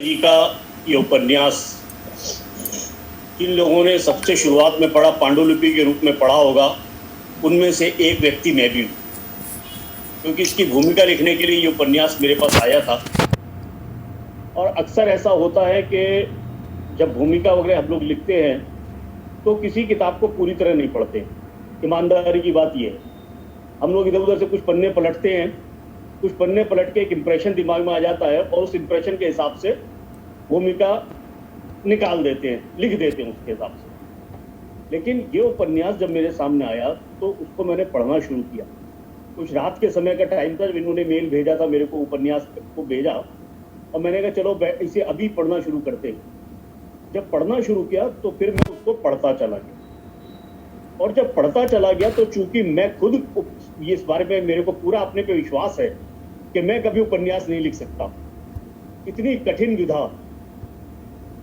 जी का ये उपन्यास जिन लोगों ने सबसे शुरुआत में पढ़ा, पांडुलिपि के रूप में पढ़ा होगा, उनमें से एक व्यक्ति मैं भी हूँ, क्योंकि इसकी भूमिका लिखने के लिए ये उपन्यास मेरे पास आया था। और अक्सर ऐसा होता है कि जब भूमिका वगैरह हम लोग लिखते हैं तो किसी किताब को पूरी तरह नहीं पढ़ते। ईमानदारी की बात ये है, हम लोग इधर उधर से कुछ पन्ने पलटते हैं, कुछ पन्ने पलट के एक इम्प्रेशन दिमाग में आ जाता है और उस इम्प्रेशन के हिसाब से भूमिका निकाल देते हैं, लिख देते हैं उसके हिसाब से। लेकिन ये उपन्यास जब मेरे सामने आया तो उसको मैंने पढ़ना शुरू किया। कुछ रात के समय का टाइम था जब इन्होंने मेल भेजा था मेरे को, उपन्यास को भेजा, और मैंने कहा चलो इसे अभी पढ़ना शुरू करते हैं। जब पढ़ना शुरू किया तो फिर मैं उसको पढ़ता चला गया, और जब पढ़ता चला गया तो चूंकि मैं खुद इस बारे में मेरे को पूरा अपने पे विश्वास है कि मैं कभी उपन्यास नहीं लिख सकता। इतनी कठिन विधा,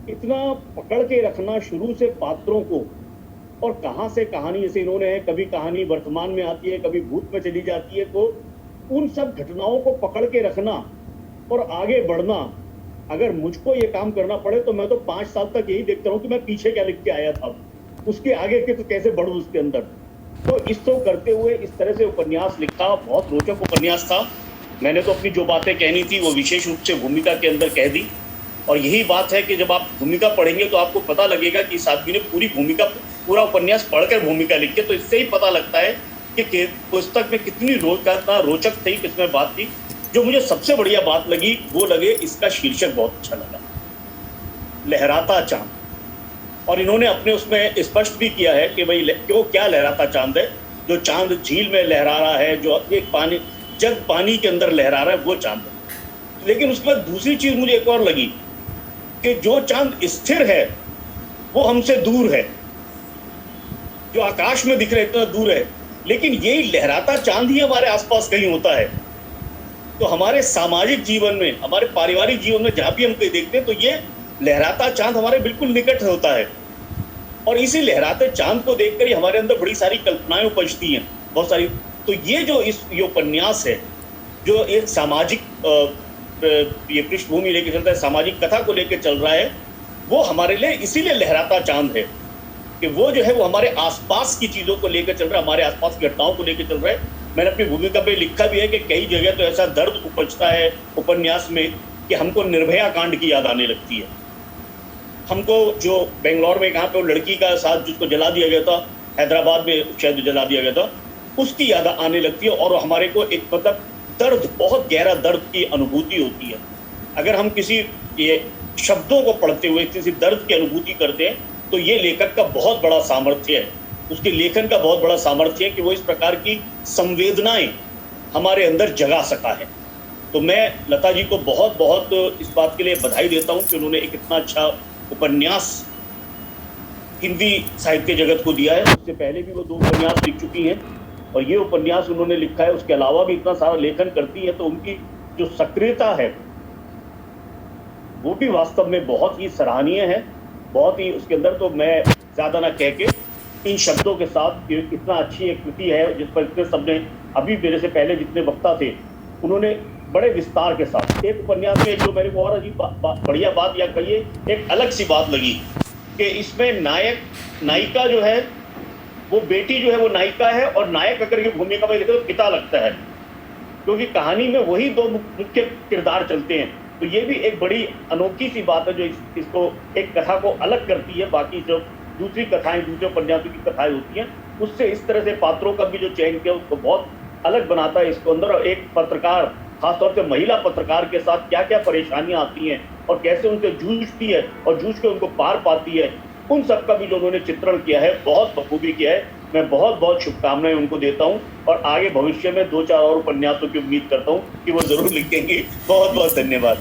इतना पकड़ के रखना शुरू से पात्रों को, और कहां से कहानी, जैसे इन्होंने है, कभी कहानी वर्तमान में आती है, कभी भूत में चली जाती है, तो उन सब घटनाओं को पकड़ के रखना और आगे बढ़ना। अगर मुझको ये काम करना पड़े तो मैं तो 5 साल तक यही देखता हूँ कि मैं पीछे क्या लिख के आया था, उसके आगे के तो कैसे बढ़ूं उसके अंदर। तो इसको करते हुए इस तरह से उपन्यास लिखा। बहुत रोचक उपन्यास था। मैंने तो अपनी जो बातें कहनी थी वो विशेष रूप से भूमिका के अंदर कह दी, और यही बात है कि जब आप भूमिका पढ़ेंगे तो आपको पता लगेगा कि इस आदमी ने पूरा उपन्यास पढ़कर भूमिका लिखी। तो इससे ही पता लगता है कि पुस्तक में कितनी रोचक थी, किसमें बात थी। जो मुझे सबसे बढ़िया बात लगी वो लगे इसका शीर्षक बहुत अच्छा लगा, लहराता चांद। और इन्होंने अपने उसमें स्पष्ट भी किया है कि भाई क्यों, क्या लहराता चांद है। जो चांद झील में लहरा रहा है, जो एक पानी के अंदर लहरा रहा है, वो चांद है। लेकिन उसके बाद दूसरी चीज मुझे एक और लगी कि जो चांद स्थिर है वो हमसे दूर है, जो आकाश में दिख रहा है इतना दूर है, लेकिन यही लहराता चांद ही हमारे आसपास कहीं होता है। तो हमारे सामाजिक जीवन में, हमारे पारिवारिक जीवन में जहां भी हम कहीं देखते हैं तो ये लहराता चांद हमारे बिल्कुल निकट होता है। और इसी लहराते चांद को देखकर ही हमारे अंदर बड़ी सारी कल्पनाएं उपजती हैं, बहुत सारी। तो ये जो ये उपन्यास है, जो एक सामाजिक ये पृष्ठभूमि लेके चलता है, सामाजिक कथा को लेकर चल रहा है, वो हमारे लिए इसीलिए लहराता चांद है कि वो जो है वो हमारे आसपास की चीज़ों को लेकर चल रहा है, हमारे आसपास की घटनाओं को लेकर चल रहा है। मैंने अपनी भूमिका पे लिखा भी है कि कई जगह तो ऐसा दर्द उपजता है उपन्यास में कि हमको निर्भया कांड की याद आने लगती है। हमको जो बेंगलोर में कहाँ पे वो लड़की का साथ जिसको जला दिया गया था, हैदराबाद में शायद जला दिया गया था, उसकी याद आने लगती है। और हमारे को एक मतलब दर्द, बहुत गहरा दर्द की अनुभूति होती है। अगर हम किसी ये शब्दों को पढ़ते हुए किसी दर्द की अनुभूति करते हैं तो ये लेखक का बहुत बड़ा सामर्थ्य है, उसके लेखन का बहुत बड़ा सामर्थ्य है कि वो इस प्रकार की संवेदनाएं हमारे अंदर जगा सका है। तो मैं लता जी को बहुत बहुत इस बात के लिए बधाई देता हूँ कि उन्होंने एक इतना अच्छा उपन्यास हिंदी साहित्य जगत को दिया है। उससे पहले भी वो 2 उपन्यास लिख चुकी हैं, और ये उपन्यास उन्होंने लिखा है। उसके अलावा भी इतना सारा लेखन करती है, तो उनकी जो सक्रियता है वो भी वास्तव में बहुत ही सराहनीय है, बहुत ही उसके अंदर। तो मैं ज़्यादा ना कह के इन शब्दों के साथ, इतना अच्छी एक कृति है जिस पर इतने सबने, अभी मेरे से पहले जितने वक्ता थे उन्होंने बड़े विस्तार के साथ एक उपन्यास में, जो मेरे को और अजीब बढ़िया बात या कहिए एक अलग सी बात लगी कि इसमें नायिका जो है वो बेटी जो है वो नायिका है, और नायक अगर की भूमिका में देखे तो पिता लगता है, क्योंकि कहानी में वही 2 मुख्य किरदार चलते हैं। तो ये भी एक बड़ी अनोखी सी बात है जो इसको एक कथा को अलग करती है। बाकी जो दूसरी कथाएं, दूसरे उपन्यासों की कथाएं होती हैं, उससे इस तरह से पात्रों का भी जो चयन किया उसको बहुत अलग बनाता है इसको अंदर। और एक पत्रकार, खासतौर से महिला पत्रकार के साथ क्या क्या परेशानियां आती हैं और कैसे उनसे जूझती है और जूझ के उनको पार पाती है, उन सब का भी जो उन्होंने चित्रण किया है बहुत बखूबी किया है। मैं बहुत बहुत शुभकामनाएं उनको देता हूं, और आगे भविष्य में 2-4 और उपन्यासों की उम्मीद करता हूं कि वो जरूर लिखेंगे। बहुत बहुत धन्यवाद।